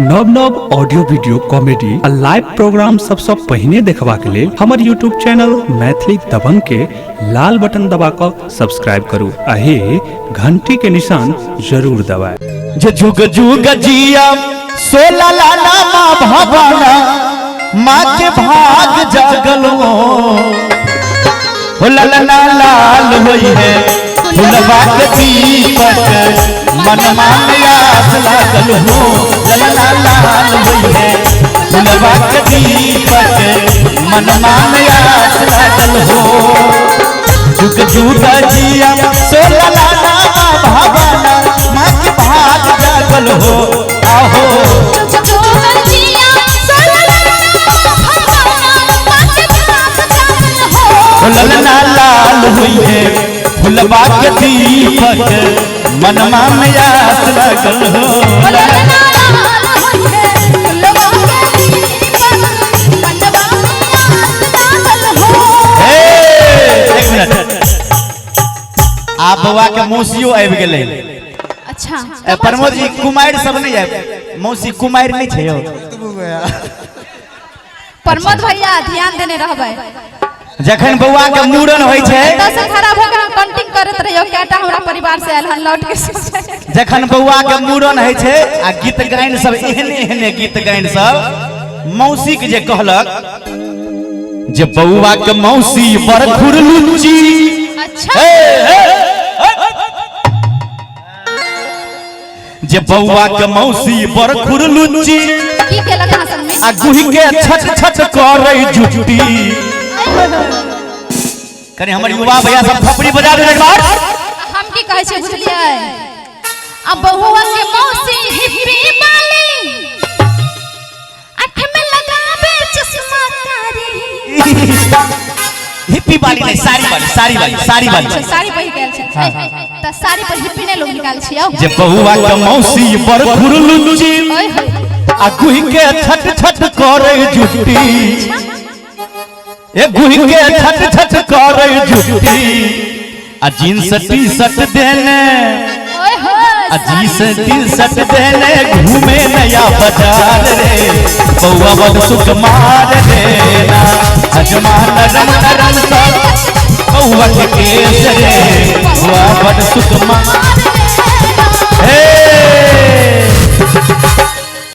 नव नव audio video comedy आ live programme सबसे पहले देखबा के लिए हमारे यूट्यूब चैनल मैथिली दबंग के लाल बटन दबाकर सब्सक्राइब करू आही घंटी के निशान जरूर दबाएं। जे जुग जुग जिया सोला लाला माँ भवाना माँ के भाग जागलो हो ललना लाल होई है फुलवा के दीपक मनमा में आस लागल हो ललना लाल होई है फुलवा के दीपक मनमा में आस लागल हो जुग जुग जिया सोला लाला माँ भवाना माँ के भाग जागल हो आहो ललना लाल हुई है फुलवा के दीपक मनमा में आस लागल हो आप बउआ के मौसियो आबि गेलै। अच्छा प्रमोद जी कुमार सब नहीं आबि मौसी कुमार नहीं छै यौ प्रमोद भैया ध्यान देने रहबै जखन बउआ के मूड़न होय छै दस खराब हो गया काउंटिंग करत रहियो केटा हमरा परिवार से आयल हन लौट के जखन बउआ के मूड़न होय छै आ गीत गायन सब एहने एहने गीत गायन सब मौसी के जे कहलक जे बउआ के मौसी बड़ खुरलुच्ची अच्छा जे बउआ के मौसी बड़ खुरलुच्ची की केलक हसन में आ गुहि के छट छट करे जुटी कनी हमर युवा भैया सब थपड़ी बजा दे एक बार हम की कहै छै बुझलियै अब बउआ के मौसी हिप्पी वाली आंख में लगावे चश्मा कारी हिप्पी वाली नहीं साड़ी वाली साड़ी पहिर के आयल छै त साड़ी पर हिप्पी ने लोग निकाल छियौ जे बउआ के मौसी बड़ खुरलुच्ची आ गुहि के छट छट करे जुटी ए गुहि के छट छट करे जुटी आ जींस टी शर्ट देने आ जींस टी शर्ट देने घूमे नया बाजार रे बउआ बड़ सुकुमार रे ना अजमान रंग रंग सब बउआ के केस रे बउआ बड़ सुकुमार